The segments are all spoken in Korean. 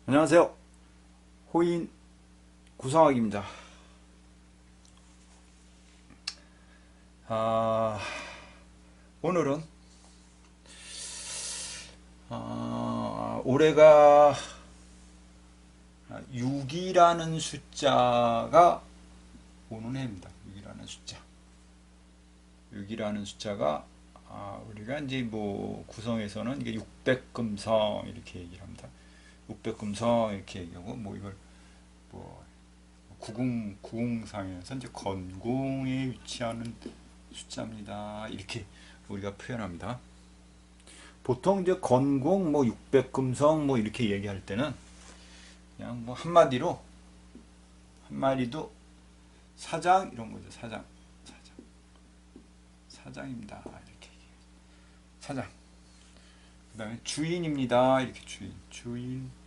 안녕하세요. 호인 구성학입니다. 오늘은 올해가 6이라는 숫자가 오는 해입니다. 6이라는 숫자. 6이라는 숫자가 우리가 이제 뭐 구성에서는 이게 600금성 이렇게 얘기를 합니다. 600금성 이렇게 얘기하고 뭐 이걸 뭐 구공상에서 이제 건공에 위치하는 숫자입니다. 이렇게 우리가 표현합니다. 보통 이제 건공 뭐 600금성 뭐 이렇게 얘기할 때는 그냥 뭐 한마디로 한마디도 사장 이런 거죠. 사장입니다. 이렇게 사장. 그 다음에 주인입니다. 이렇게 주인.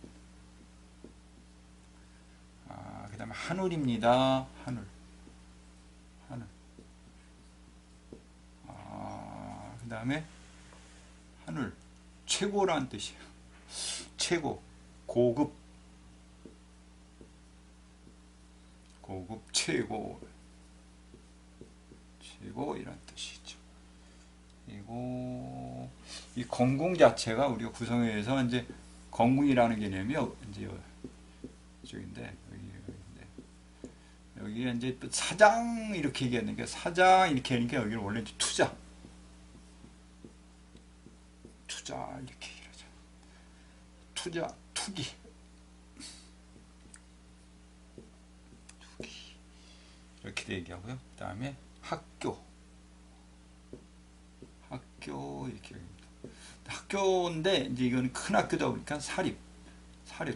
그 다음에 하늘입니다. 하늘. 그 다음에 하늘. 최고라는 뜻이에요. 최고. 고급, 최고. 이란 뜻이죠. 그리고 이 건공 자체가 우리가 구성에서 이제 건공이라는 개념이 이제 이쪽인데 여기에 이제 사장 이렇게 얘기하니까 사장 이렇게 하니까 여기는 원래 이제 투자 이렇게 얘기하죠. 투기 이렇게 얘기하고요. 그 다음에 학교 이렇게 얘기합니다. 학교인데 이제 이건 큰 학교다 보니까 사립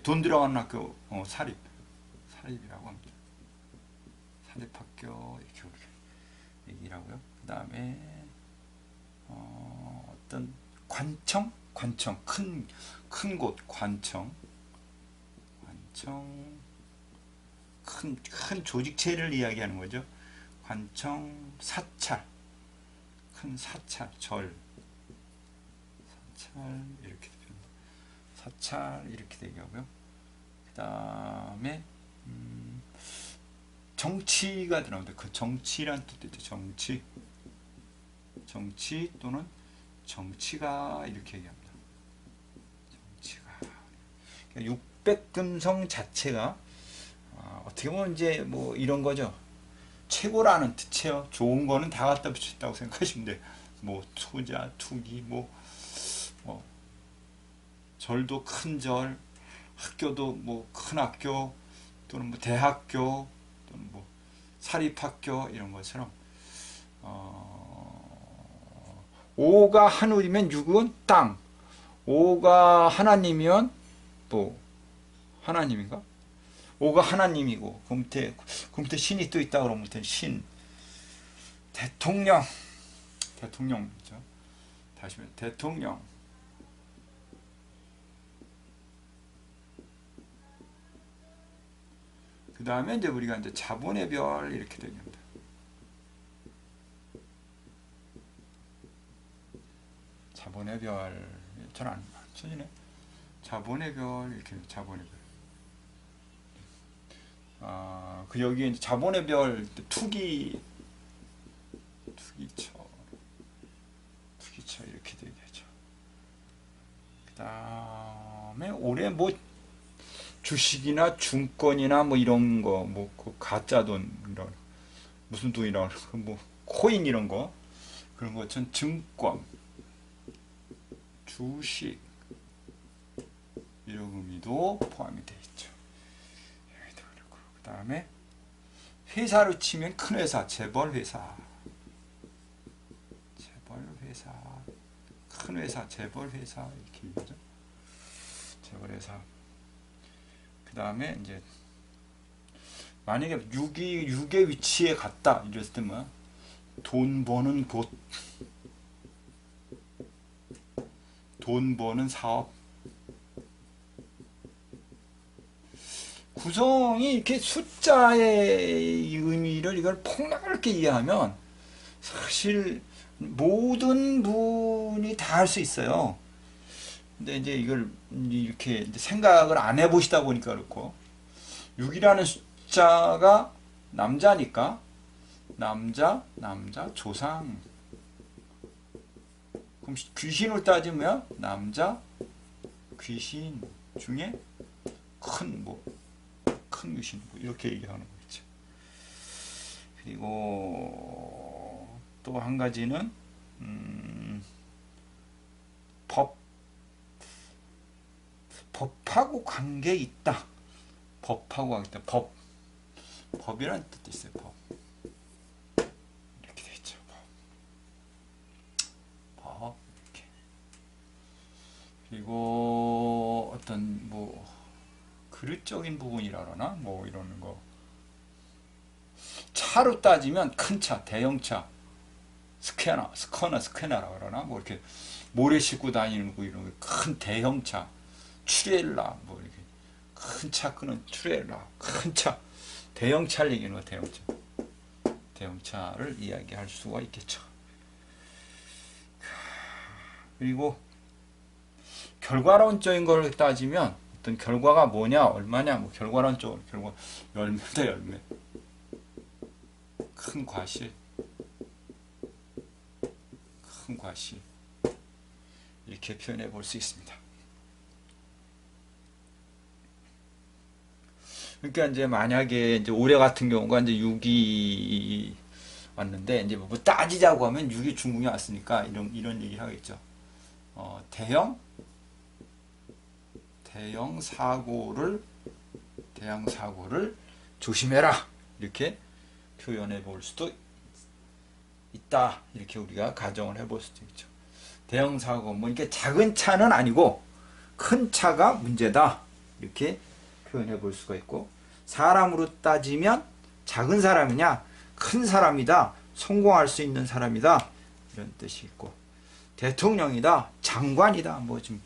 돈 들어가는 학교 사립이라고 합니다. 사립학교 이렇게 얘기를 하고요. 그 다음에 어떤 관청 큰 곳 큰 조직체를 이야기하는 거죠. 관청 큰 사찰 이렇게 됩니다. 사찰 이렇게 얘기하고요. 그 다음에 정치가 들어갑니다. 그 정치란 뜻이죠. 정치 또는 정치가 이렇게 얘기합니다. 정치가 600금성 자체가 어떻게 보면 이제 뭐 이런 거죠. 최고라는 뜻이에요. 좋은 거는 다 갖다 붙였다고 생각하시면 돼요. 뭐 투자, 투기, 뭐 절도 큰 절, 학교도 뭐 큰 학교 또는 뭐 대학교 또는 뭐 사립학교 이런 것처럼 5가 하늘이면 6은 땅, 5가 하나님이면 뭐 하나님인가? 5가 하나님이고 그 밑에 신이 또 있다 그러면 신, 대통령이죠. 다시 말해 대통령. 그 다음에 이제 우리가 이제 자본의 별 이렇게 되겠습니다. 자본의 별 잘 안 써지네. 자본의 별 이렇게 자본의 별. 그 여기에 이제 자본의 별 투기처 이렇게 되겠죠. 그 다음에 올해 뭐 주식이나 증권이나 뭐 이런 거, 뭐 그 가짜 돈 이런 무슨 돈이라고 그러고 뭐 코인 이런 거 그런 것처럼 증권, 주식 이런 의미도 포함이 되어 있죠. 그 다음에 회사로 치면 큰 회사, 재벌 회사, 큰 회사, 재벌 회사 이렇게 얘기하죠. 재벌 회사. 그 다음에 이제 만약에 6의 위치에 갔다 이랬을 때 뭐야? 돈 버는 곳, 돈 버는 사업. 구성이 이렇게 숫자의 의미를 이걸 폭넓게 이해하면 사실 모든 분이 다 할 수 있어요. 근데 이제 이걸 이렇게 이제 생각을 안 해보시다 보니까 그렇고 6이라는 숫자가 남자니까 남자 조상. 그럼 귀신을 따지면 남자 귀신 중에 큰 귀신 이렇게 얘기하는 거죠. 그리고 또 한 가지는 법하고 관계 있다. 법하고 관계 있다. 법이라는 뜻도 있어요. 법. 이렇게 돼 있죠. 법. 이렇게. 그리고 어떤 뭐 그릇적인 부분이라 그러나 뭐 이런 거. 차로 따지면 큰 차, 대형차, 스캐너라 그러나 뭐 이렇게 모래 싣고 다니는 거 이런 큰 대형차, 트레일러 뭐 이렇게 큰 차 끄는 트레일러, 큰 차, 대형차를 얘기하는 거 대형차. 대형차를 이야기할 수가 있겠죠. 그리고 결과론적인 걸 따지면 어떤 결과가 뭐냐, 얼마냐, 뭐 결과론적으로 결과 열매다 열매. 큰 과실, 큰 과실 이렇게 표현해 볼 수 있습니다. 그러니까 이제 만약에 이제 올해 같은 경우가 이제 6이 왔는데 이제 뭐 따지자고 하면 6이 중궁이 왔으니까 이런 얘기 하겠죠. 대형 사고를 조심해라 이렇게 표현해 볼 수도 있다. 이렇게 우리가 가정을 해볼 수도 있죠. 대형 사고 뭐 이렇게 작은 차는 아니고 큰 차가 문제다. 이렇게 표현해 볼 수가 있고 사람으로 따지면 작은 사람이냐 큰 사람이다. 성공할 수 있는 사람이다. 이런 뜻이 있고 대통령이다. 장관이다. 뭐 지금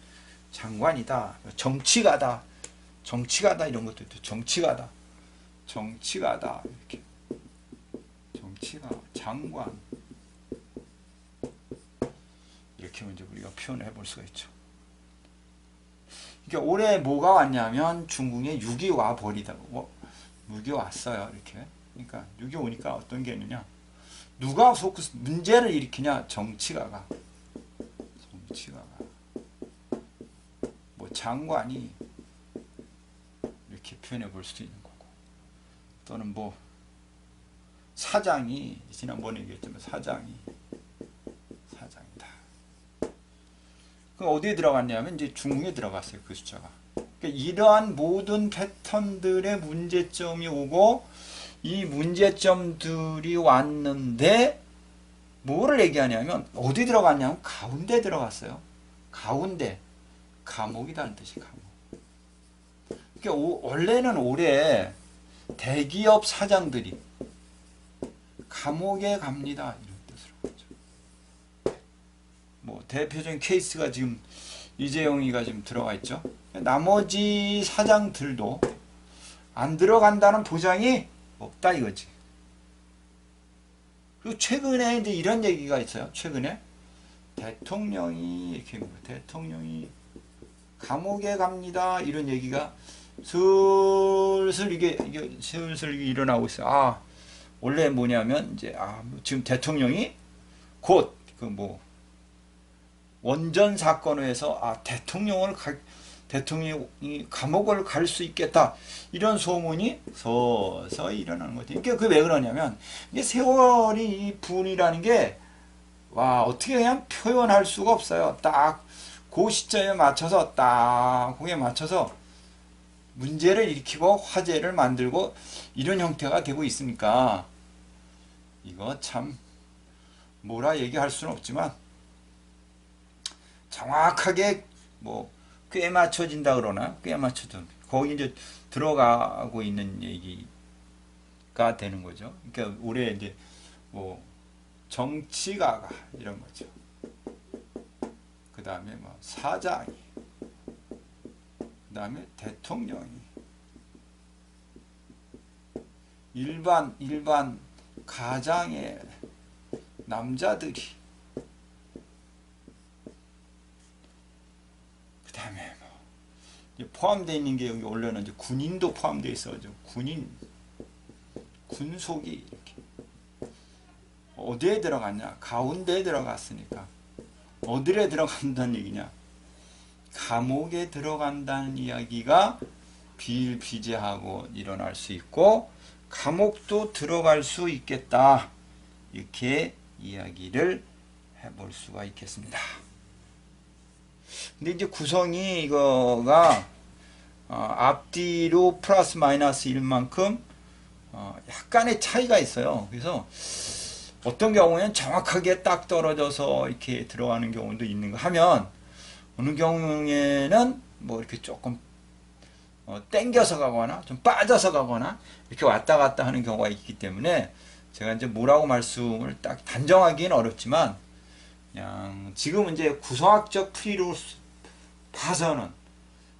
장관이다. 정치가다 이런 것도 있고 정치가다 이렇게 정치가 장관 이렇게 먼저 우리가 표현해 볼 수가 있죠. 그러니까 올해 뭐가 왔냐면 중궁에 6이 와 버리다. 6이 왔어요. 이렇게. 그러니까 6이 오니까 어떤 게 있느냐? 누가 문제를 일으키냐? 정치가가. 뭐 장관이 이렇게 표현해 볼 수도 있는 거고. 또는 뭐 사장이 지난번에 얘기했지만 사장이다. 그럼 어디에 들어갔냐면 이제 중궁에 들어갔어요. 그 숫자가. 그러니까 이러한 모든 패턴들의 문제점이 오고 이 문제점들이 왔는데 뭐를 얘기하냐면 어디 들어갔냐면 가운데 들어갔어요. 가운데 감옥이라는 뜻이 감옥. 그러니까 원래는 올해 대기업 사장들이 감옥에 갑니다. 이런 뜻으로 하죠. 뭐 대표적인 케이스가 지금 이재용이가 지금 들어가 있죠. 나머지 사장들도 안 들어간다는 보장이 없다 이거지. 그리고 최근에 이제 이런 얘기가 있어요. 최근에 대통령이 감옥에 갑니다. 이런 얘기가 슬슬 이게 슬슬 일어나고 있어요. 원래 뭐냐면 이제 지금 대통령이 곧 그 뭐 원전 사건을 해서 대통령이 감옥을 갈 수 있겠다 이런 소문이 서서히 일어나는 거죠. 그러니까 그게 왜 그러냐면 이게 세월이 이 분이라는 게 어떻게 그냥 표현할 수가 없어요. 딱 그 시점에 맞춰서 거기에 맞춰서 문제를 일으키고 화제를 만들고 이런 형태가 되고 있으니까 이거 참 뭐라 얘기할 수는 없지만 정확하게 뭐 꽤 맞춰진다 그러나 꽤 맞춰져 거기 이제 들어가고 있는 얘기가 되는 거죠. 그러니까 올해 이제 뭐 정치가가 이런 거죠. 그 다음에 뭐 사장이, 그 다음에 대통령이, 일반 가장의 남자들이 포함되어 있는 게 여기 원래는 이제 군인도 포함되어 있어가지고 군속이 이렇게 어디에 들어갔냐? 가운데에 들어갔으니까 어디에 들어간다는 얘기냐? 감옥에 들어간다는 이야기가 비일비재하고 일어날 수 있고 감옥도 들어갈 수 있겠다. 이렇게 이야기를 해볼 수가 있겠습니다. 근데 이제 구성이 이거가 앞뒤로 플러스 마이너스 1만큼 약간의 차이가 있어요. 그래서 어떤 경우에는 정확하게 딱 떨어져서 이렇게 들어가는 경우도 있는가 하면 어느 경우에는 뭐 이렇게 조금 땡겨서 가거나 좀 빠져서 가거나 이렇게 왔다 갔다 하는 경우가 있기 때문에 제가 이제 뭐라고 말씀을 딱 단정하기는 어렵지만 그냥 지금 이제 구성학적 풀이로 봐서는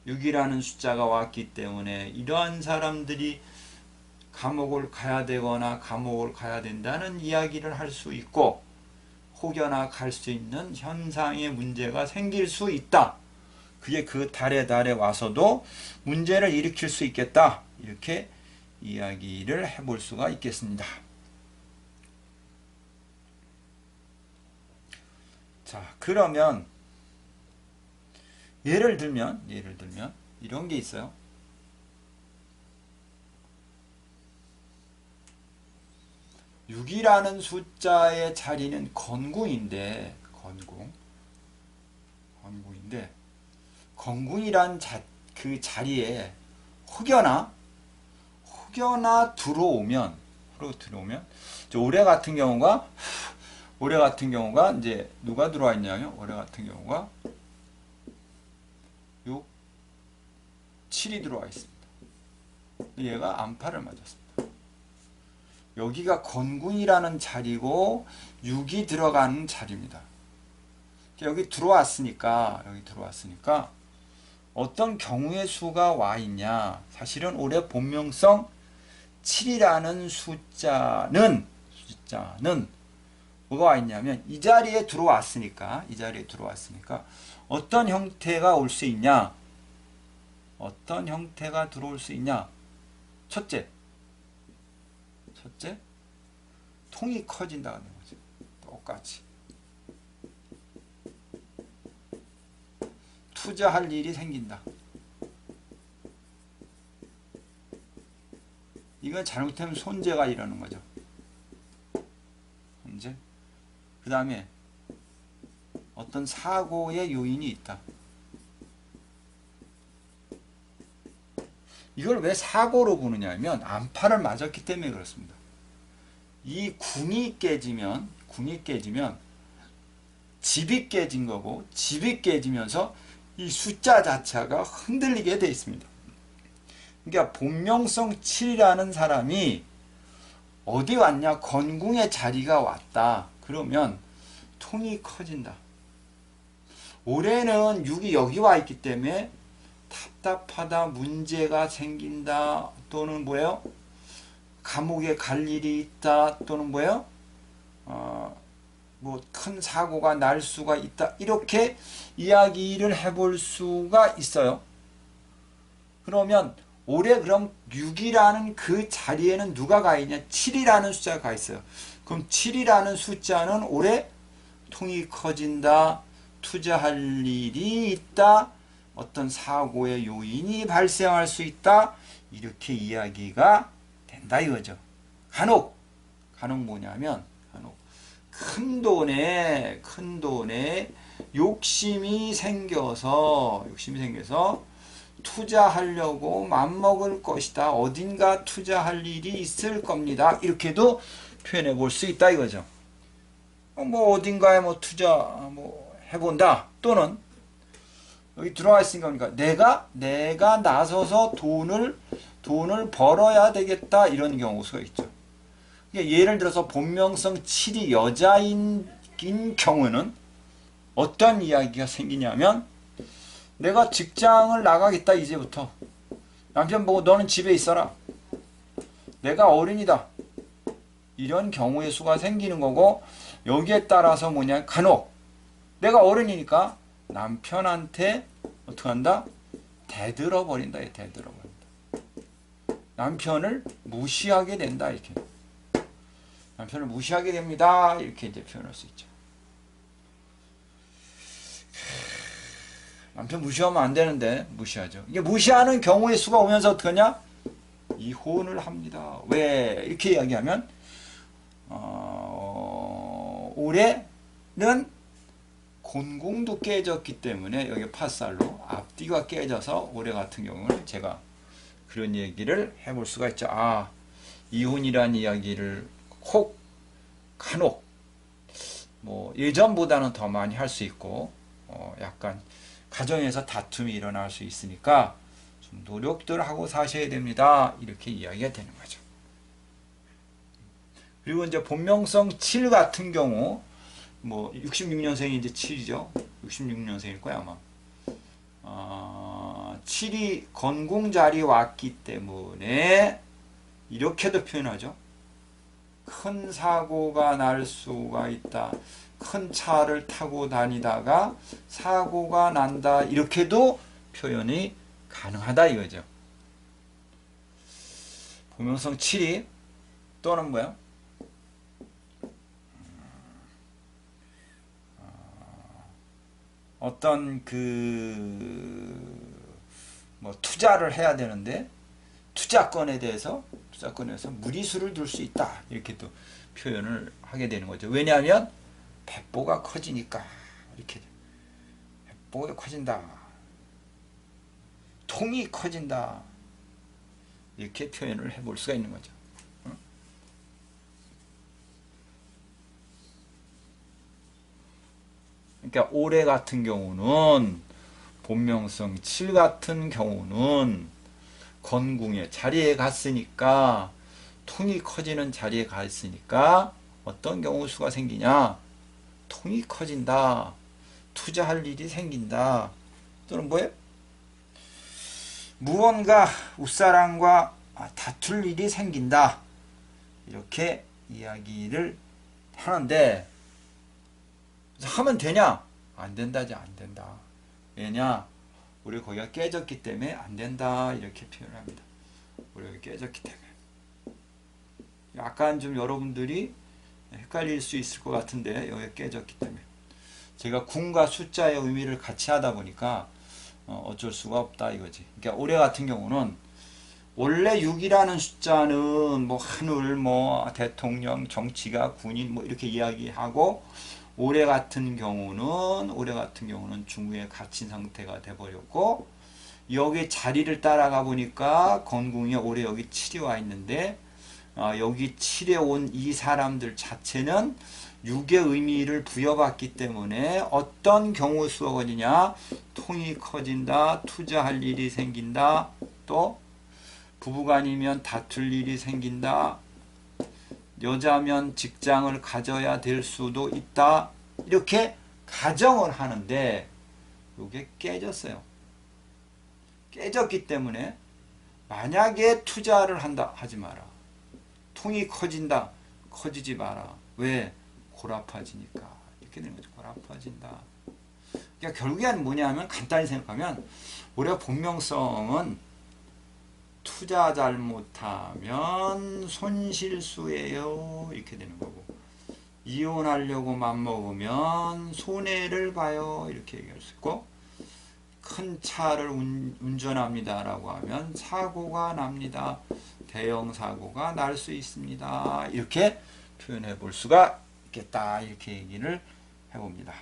6이라는 숫자가 왔기 때문에 이러한 사람들이 감옥을 가야 되거나 감옥을 가야 된다는 이야기를 할 수 있고 혹여나 갈 수 있는 현상의 문제가 생길 수 있다. 그게 그 달에 와서도 문제를 일으킬 수 있겠다. 이렇게 이야기를 해볼 수가 있겠습니다. 자, 그러면 예를 들면 이런 게 있어요. (6이라는) 숫자의 자리는 건궁인데 건궁이란 그 자리에 혹여나 들어오면 올해 같은 경우가 이제 누가 들어와 있냐면 올해 같은 경우가 6, 7이 들어와 있습니다. 얘가 안파를 맞았습니다. 여기가 건궁이라는 자리고 6이 들어가는 자리입니다. 여기 들어왔으니까 어떤 경우의 수가 와 있냐? 사실은 올해 본명성 7이라는 숫자는 뭐가 와 있냐면 이 자리에 들어왔으니까 어떤 형태가 올 수 있냐? 어떤 형태가 들어올 수 있냐? 첫째, 통이 커진다는 거지. 똑같이. 투자할 일이 생긴다. 이건 잘못하면 손재가 일어나는 거죠. 손재. 그 다음에 어떤 사고의 요인이 있다. 이걸 왜 사고로 보느냐 하면 안파를 맞았기 때문에 그렇습니다. 이 궁이 깨지면 집이 깨진 거고 집이 깨지면서 이 숫자 자체가 흔들리게 되어 있습니다. 그러니까 본명성 7이라는 사람이 어디 왔냐? 건궁의 자리가 왔다. 그러면 통이 커진다. 올해는 6이 여기 와 있기 때문에 답답하다, 문제가 생긴다, 또는 뭐예요? 감옥에 갈 일이 있다, 또는 뭐예요? 뭐 큰 사고가 날 수가 있다. 이렇게 이야기를 해볼 수가 있어요. 그러면 올해 그럼 6이라는 그 자리에는 누가 가 있냐? 7이라는 숫자가 가 있어요. 그럼 7이라는 숫자는 올해 통이 커진다, 투자할 일이 있다, 어떤 사고의 요인이 발생할 수 있다, 이렇게 이야기가 된다 이거죠. 간혹 뭐냐면 큰 돈에 욕심이 생겨서 투자하려고 맘먹을 것이다. 어딘가 투자할 일이 있을 겁니다. 이렇게도 표현해 볼 수 있다 이거죠. 뭐 어딘가에 뭐 투자 뭐 해본다, 또는 여기 들어와 있으니까 내가 나서서 돈을 벌어야 되겠다, 이런 경우가 있죠. 그러니까 예를 들어서 본명성 7이 여자인 경우는 어떤 이야기가 생기냐면 내가 직장을 나가겠다, 이제부터 남편 보고 너는 집에 있어라, 내가 어른이다, 이런 경우의 수가 생기는 거고, 여기에 따라서 뭐냐, 간혹 내가 어른이니까 남편한테 어떻게 한다? 대들어버린다. 대들어버린다. 남편을 무시하게 된다. 이렇게. 남편을 무시하게 됩니다. 이렇게 이제 표현할 수 있죠. 남편 무시하면 안 되는데 무시하죠. 이게 무시하는 경우의 수가 오면서 어떡하냐? 이혼을 합니다. 왜? 이렇게 이야기하면 올해는 곤궁도 깨졌기 때문에 여기 팥살로 앞뒤가 깨져서 올해 같은 경우는 제가 그런 얘기를 해볼 수가 있죠. 이혼이라는 이야기를 간혹 뭐 예전보다는 더 많이 할 수 있고 약간 가정에서 다툼이 일어날 수 있으니까 좀 노력들 하고 사셔야 됩니다. 이렇게 이야기가 되는 거죠. 그리고 이제 본명성 7 같은 경우 뭐 66년생이 이제 7이죠. 66년생일 거야 아마. 7이 건궁자리 왔기 때문에 이렇게도 표현하죠. 큰 사고가 날 수가 있다. 큰 차를 타고 다니다가 사고가 난다. 이렇게도 표현이 가능하다 이거죠. 본명성 7이 또는 뭐야? 어떤 뭐 투자를 해야 되는데 투자건에서 무리수를 둘 수 있다. 이렇게 또 표현을 하게 되는 거죠. 왜냐하면 배보가 커지니까 이렇게 배보가 커진다. 통이 커진다. 이렇게 표현을 해볼 수가 있는 거죠. 그러니까 올해 같은 경우는 본명성 7 같은 경우는 건궁의 자리에 갔으니까 통이 커지는 자리에 갔으니까 어떤 경우 수가 생기냐? 통이 커진다. 투자할 일이 생긴다. 또는 뭐예요? 무언가 윗사람과 다툴 일이 생긴다. 이렇게 이야기를 하는데 하면 되냐? 안 된다지 안 된다. 왜냐? 우리 거기가 깨졌기 때문에 안 된다. 이렇게 표현을 합니다. 우리가 깨졌기 때문에. 약간 좀 여러분들이 헷갈릴 수 있을 것 같은데 여기가 깨졌기 때문에. 제가 궁과 숫자의 의미를 같이 하다 보니까 어쩔 수가 없다 이거지. 그러니까 올해 같은 경우는 원래 6이라는 숫자는 뭐 하늘, 뭐 대통령, 정치가, 군인 뭐 이렇게 이야기하고 올해 같은 경우는 중국에 갇힌 상태가 돼버렸고 여기 자리를 따라가 보니까 건궁이 올해 여기 7이 와 있는데 여기 7에 온 이 사람들 자체는 6의 의미를 부여받기 때문에 어떤 경우 수거든요. 통이 커진다. 투자할 일이 생긴다. 또 부부간이면 다툴 일이 생긴다. 여자면 직장을 가져야 될 수도 있다. 이렇게 가정을 하는데 이게 깨졌어요. 깨졌기 때문에 만약에 투자를 한다 하지 마라. 통이 커진다. 커지지 마라. 왜? 골아파지니까. 이렇게 되는 거죠. 골아파진다. 그러니까 결국엔 뭐냐면 간단히 생각하면 우리가 본명성은 투자 잘못하면 손실수예요. 이렇게 되는 거고 이혼하려고 맘먹으면 손해를 봐요. 이렇게 얘기할 수 있고 큰 차를 운전합니다 라고 하면 사고가 납니다. 대형 사고가 날 수 있습니다. 이렇게 표현해 볼 수가 있겠다. 이렇게 얘기를 해봅니다.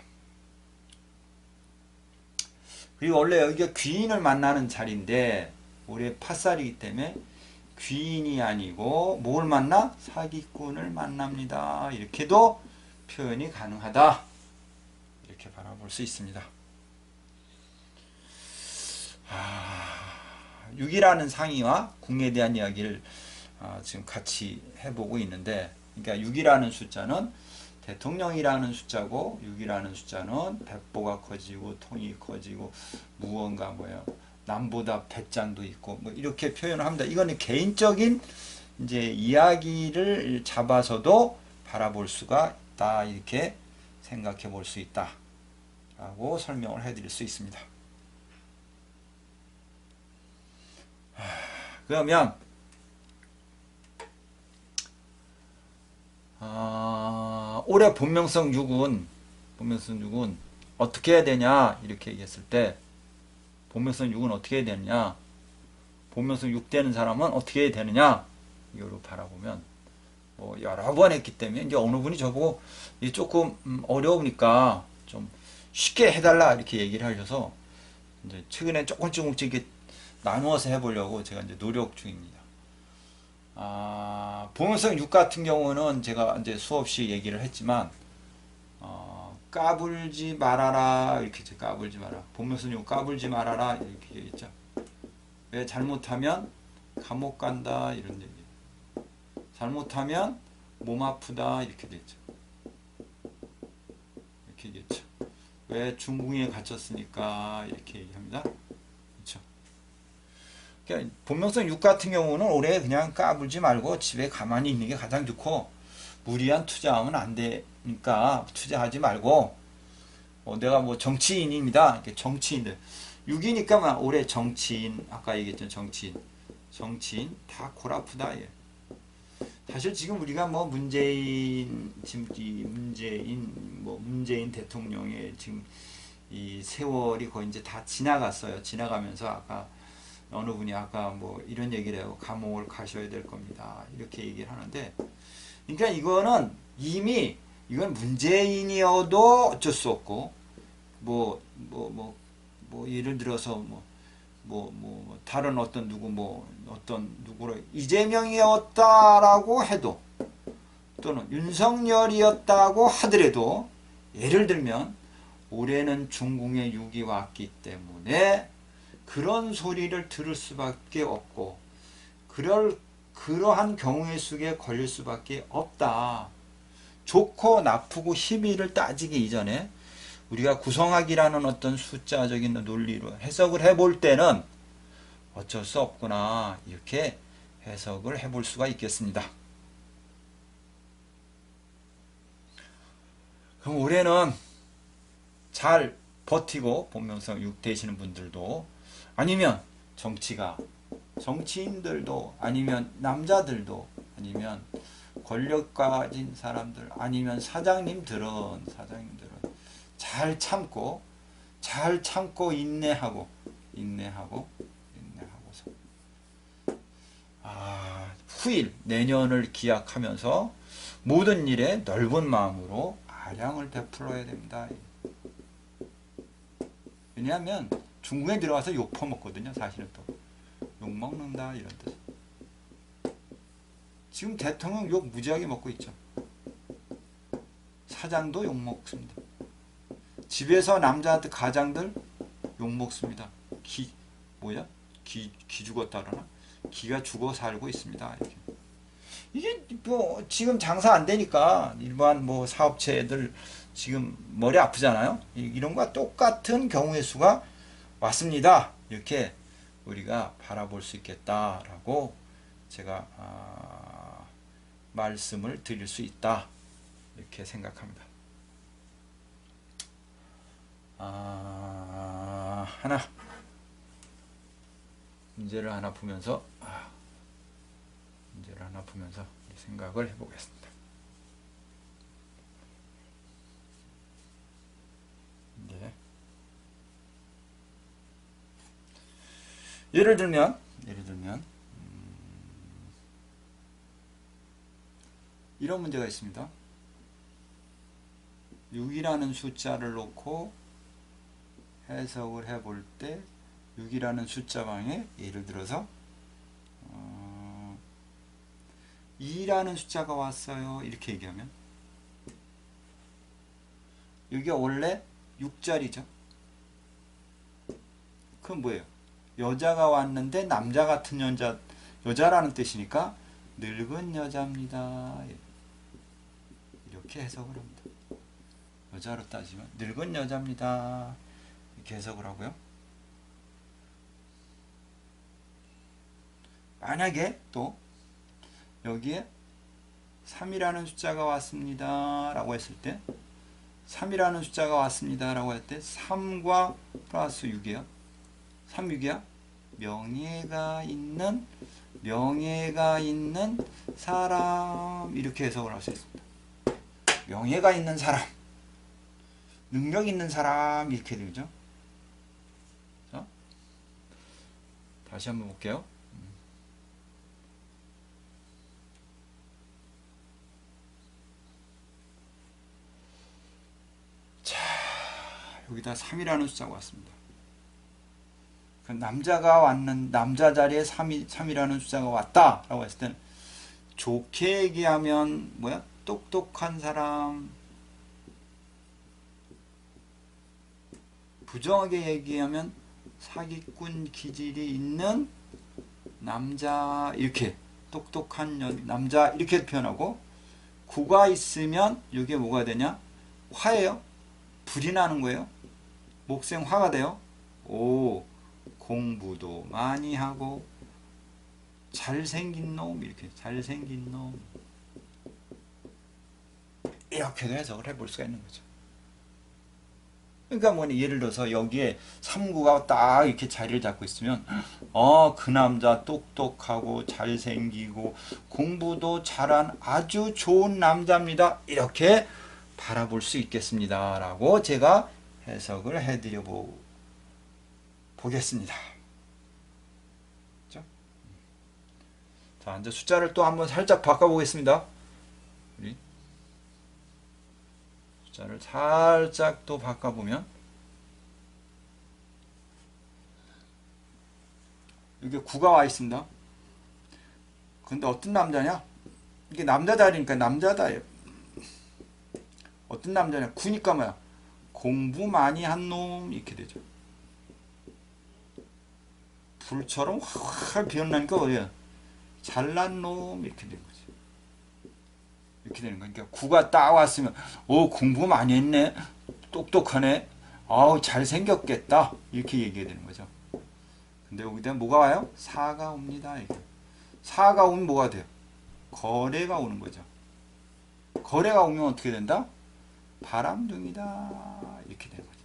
그리고 원래 여기가 귀인을 만나는 자리인데 올해 팥살이기 때문에 귀인이 아니고 뭘 만나? 사기꾼을 만납니다. 이렇게도 표현이 가능하다. 이렇게 바라볼 수 있습니다. 6이라는 상의와 궁에 대한 이야기를 지금 같이 해보고 있는데 그러니까 6이라는 숫자는 대통령이라는 숫자고 6이라는 숫자는 배보가 커지고 통이 커지고 무언가 뭐예요. 남보다 배짱도 있고 뭐 이렇게 표현을 합니다. 이거는 개인적인 이제 이야기를 잡아서도 바라볼 수가 있다. 이렇게 생각해 볼 수 있다. 라고 설명을 해 드릴 수 있습니다. 그러면 올해 본명성 6은 어떻게 해야 되냐 이렇게 얘기했을 때 본명성 6은 어떻게 해야 되느냐, 본명성 6 되는 사람은 어떻게 해야 되느냐 이걸로 바라보면 뭐 여러 번 했기 때문에 이제 어느 분이 저보고 이게 조금 어려우니까 좀 쉽게 해달라 이렇게 얘기를 하셔서 이제 최근에 조금씩 이렇게 나누어서 해보려고 제가 이제 노력 중입니다. 본명성 6 같은 경우는 제가 이제 수없이 얘기를 했지만 까불지 말아라 이렇게 했죠. 까불지 마라. 본명성 6 까불지 말아라 이렇게 얘기했죠. 왜 잘못하면 감옥 간다 이런 얘기. 잘못하면 몸 아프다 이렇게 됐죠. 이렇게 얘기했죠. 왜 중궁에 갇혔으니까 이렇게 얘기합니다. 그렇죠. 그러니까 본명성 6 같은 경우는 올해 그냥 까불지 말고 집에 가만히 있는 게 가장 좋고, 무리한 투자하면 안 되니까 투자하지 말고, 내가 뭐 정치인입니다. 이렇게 정치인들 6이니까 올해 정치인, 아까 얘기했던 정치인 다 골아프다. 예. 사실 지금 우리가 뭐 문재인 대통령의 지금 이 세월이 거의 이제 다 지나갔어요. 지나가면서 아까 어느 분이 아까 뭐 이런 얘기를 해요. 감옥을 가셔야 될 겁니다. 이렇게 얘기를 하는데, 그러니까 이거는 이미 이건 문재인이어도 어쩔 수 없고, 뭐 예를 들어서 다른 어떤 누구로 이재명이었다라고 해도, 또는 윤석열이었다고 하더라도, 예를 들면 올해는 중궁에 6이 왔기 때문에 그런 소리를 들을 수밖에 없고, 그러한 경우의 수에 걸릴 수밖에 없다. 좋고 나쁘고 희비를 따지기 이전에 우리가 구성학이라는 어떤 숫자적인 논리로 해석을 해볼 때는 어쩔 수 없구나 이렇게 해석을 해볼 수가 있겠습니다. 그럼 올해는 잘 버티고 본명성 6 되시는 분들도, 아니면 정치인들도, 아니면 남자들도, 아니면 권력 가진 사람들, 아니면 사장님들은 잘 참고 인내하고서 후일 내년을 기약하면서 모든 일에 넓은 마음으로 아량을 베풀어야 됩니다. 왜냐하면 중국에 들어가서 욕 퍼먹거든요. 사실은 또 욕 먹는다 이런 뜻. 지금 대통령 욕 무지하게 먹고 있죠. 사장도 욕 먹습니다. 집에서 남자한테 가장들 욕 먹습니다. 기 죽었다 그러나? 기가 죽어 살고 있습니다. 이게 뭐 지금 장사 안 되니까 일반 뭐 사업체들 지금 머리 아프잖아요. 이런 거와 똑같은 경우의 수가 왔습니다. 이렇게 우리가 바라볼 수 있겠다라고 제가 말씀을 드릴 수 있다 이렇게 생각합니다. 문제를 하나 보면서 생각을 해보겠습니다. 네. 예를 들면 이런 문제가 있습니다. 6이라는 숫자를 놓고 해석을 해볼 때 6이라는 숫자 방에 예를 들어서 2라는 숫자가 왔어요. 이렇게 얘기하면 이게 원래 6자리죠. 그럼 뭐예요? 여자가 왔는데 남자 같은 여자라는 뜻이니까 늙은 여자입니다. 이렇게 해석을 합니다. 여자로 따지면 늙은 여자입니다. 이렇게 해석을 하고요. 만약에 또 여기에 3이라는 숫자가 왔습니다 라고 했을 때, 3이라는 숫자가 왔습니다 라고 할 때 3과 플러스 6이에요. 3, 6이야? 명예가 있는 사람 이렇게 해석을 할 수 있습니다. 명예가 있는 사람, 능력 있는 사람 이렇게 되죠. 자, 다시 한번 볼게요. 자, 여기다 3이라는 숫자가 왔습니다. 남자 자리에 3이라는 숫자가 왔다라고 했을 때는 좋게 얘기하면 뭐야? 똑똑한 사람. 부정하게 얘기하면 사기꾼 기질이 있는 남자 이렇게 똑똑한 남자 이렇게 표현하고 9가 있으면 이게 뭐가 되냐? 화예요. 불이 나는 거예요. 목생 화가 돼요. 오, 공부도 많이 하고 잘생긴 놈 이렇게 잘생긴 놈 이렇게도 해석을 해볼 수가 있는 거죠. 그러니까 뭐냐 예를 들어서 여기에 3구가 딱 이렇게 자리를 잡고 있으면 그 남자 똑똑하고 잘생기고 공부도 잘한 아주 좋은 남자입니다. 이렇게 바라볼 수 있겠습니다. 라고 제가 해석을 해드려 보겠습니다. 그렇죠? 자, 이제 숫자를 또 한번 살짝 바꿔보겠습니다. 우리 숫자를 살짝 또 바꿔보면 여기 9가 와 있습니다. 근데 어떤 남자냐? 이게 남자 자리니까 남자다예요. 어떤 남자냐? 9니까 뭐야? 공부 많이 한 놈 이렇게 되죠. 불처럼 확 변하니까 어디야? 잘난 놈 이렇게 되는 거지. 이렇게 되는 거니까 9가 딱 왔으면 공부 많이 했네. 똑똑하네. 잘생겼겠다. 이렇게 얘기해야 되는 거죠. 근데 여기다 뭐가 와요? 4가 옵니다. 이렇게. 4가 오면 뭐가 돼요? 거래가 오는 거죠. 거래가 오면 어떻게 된다? 바람둥이다. 이렇게 되는 거죠.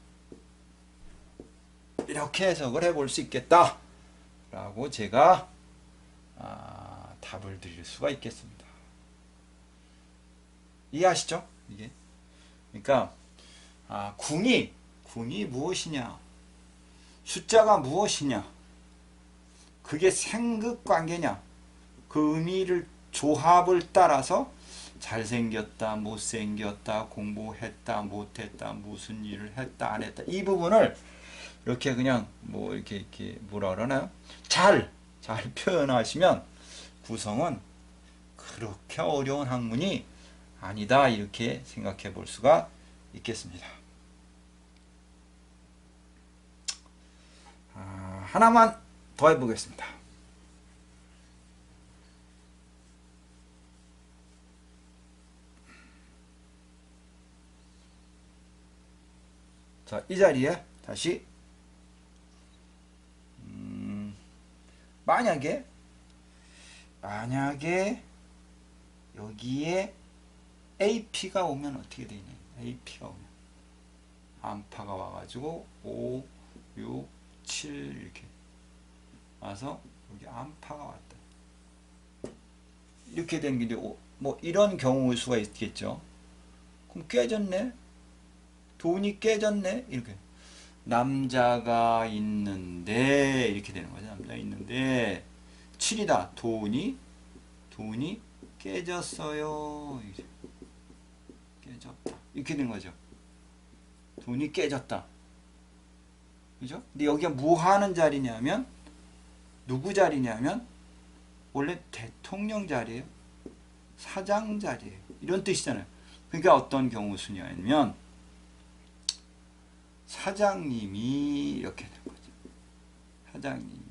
이렇게 해석을 해볼 수 있겠다. 라고 제가 답을 드릴 수가 있겠습니다. 이해하시죠? 이게 그러니까 궁이 무엇이냐? 숫자가 무엇이냐? 그게 생극관계냐? 그 의미를 조합을 따라서 잘생겼다, 못생겼다, 공부했다, 못했다, 무슨 일을 했다, 안 했다 이 부분을 이렇게 그냥 뭐 이렇게 뭐라 그러나요? 잘 표현하시면 구성은 그렇게 어려운 학문이 아니다 이렇게 생각해 볼 수가 있겠습니다. 하나만 더 해보겠습니다. 자, 이 자리에 다시 만약에 여기에 AP가 오면 어떻게 되냐? AP가 오면 암파가 와가지고 5, 6, 7 이렇게 와서 여기 암파가 왔다. 이렇게 되는 게 이제 뭐 이런 경우일 수가 있겠죠. 그럼 깨졌네. 돈이 깨졌네. 이렇게 남자가 있는데 이렇게 되는 거죠. 남자가 있는데 7이다. 돈이 깨졌어요. 깨졌다. 이렇게 된 거죠. 돈이 깨졌다. 그죠? 근데 여기가 뭐 하는 자리냐면 누구 자리냐면 원래 대통령 자리예요. 사장 자리예요. 이런 뜻이잖아요. 그러니까 어떤 경우 수냐면 사장님이 이렇게 된 거죠. 사장님이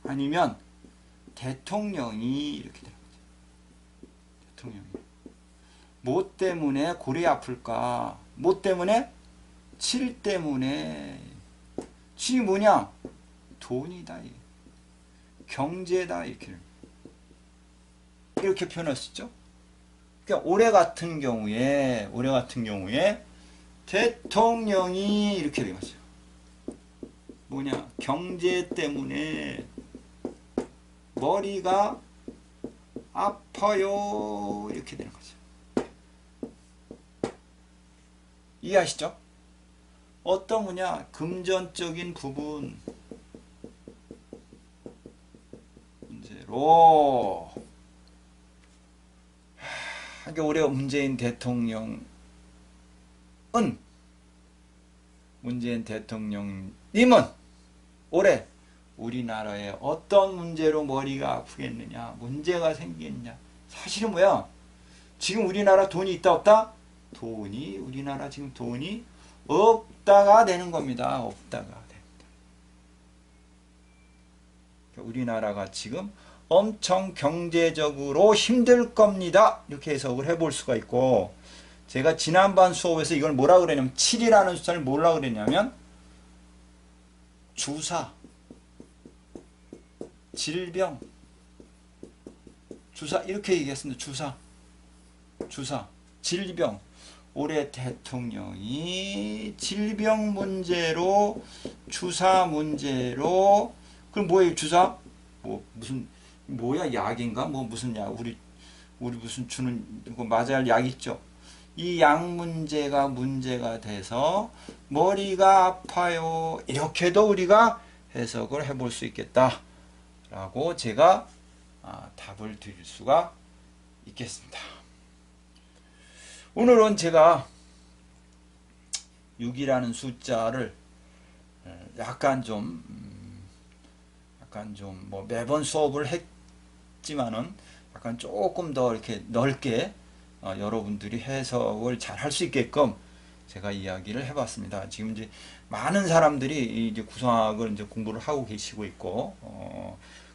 아니면 대통령이 이렇게 된 거죠. 대통령이 뭐 때문에 골이 아플까? 뭐 때문에? 7 때문에. 7이 뭐냐? 돈이다. 경제다. 이렇게 표현할 수 있죠. 그러니까 올해 같은 경우에 대통령이 이렇게 된 거죠. 뭐냐? 경제 때문에 머리가 아파요. 이렇게 되는 거죠. 이해하시죠? 어떤 거냐? 금전적인 부분 문제로 올해 문재인 대통령님은 올해 우리나라에 어떤 문제로 머리가 아프겠느냐, 문제가 생기겠느냐. 사실은 뭐야? 지금 우리나라 돈이 있다 없다? 우리나라 지금 돈이 없다가 되는 겁니다. 없다가 됩니다. 우리나라가 지금 엄청 경제적으로 힘들 겁니다. 이렇게 해석을 해볼 수가 있고, 제가 지난번 수업에서 이걸 뭐라 그랬냐면 7이라는 숫자를 뭐라 그랬냐면 주사, 질병, 주사 이렇게 얘기했습니다. 주사, 질병. 올해 대통령이 질병 문제로, 주사 문제로, 그럼 뭐예요? 주사? 뭐야? 약인가? 무슨 약? 우리 무슨 주는 거 맞아야 할 약 있죠? 이 약 문제가 돼서 머리가 아파요. 이렇게도 우리가 해석을 해볼 수 있겠다. 라고 제가 답을 드릴 수가 있겠습니다. 오늘은 제가 6이라는 숫자를 약간 좀 매번 수업을 했지만은 약간 조금 더 이렇게 넓게 여러분들이 해석을 잘 할 수 있게끔 제가 이야기를 해봤습니다. 지금 이제 많은 사람들이 이제 구성학을 이제 공부를 하고 계시고 있고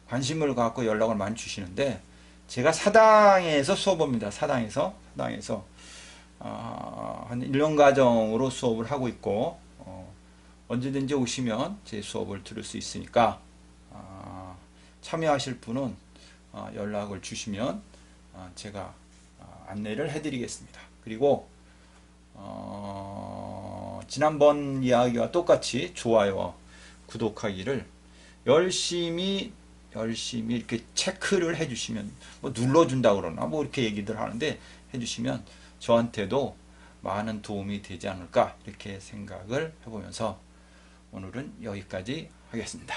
관심을 갖고 연락을 많이 주시는데, 제가 사당에서 수업합니다. 사당에서 한 1년 과정으로 수업을 하고 있고 언제든지 오시면 제 수업을 들을 수 있으니까 참여하실 분은 연락을 주시면 제가 안내를 해드리겠습니다. 그리고 지난번 이야기와 똑같이 좋아요와 구독하기를 열심히 이렇게 체크를 해주시면, 눌러준다 그러나 이렇게 얘기들 하는데 해주시면 저한테도 많은 도움이 되지 않을까 이렇게 생각을 해보면서 오늘은 여기까지 하겠습니다.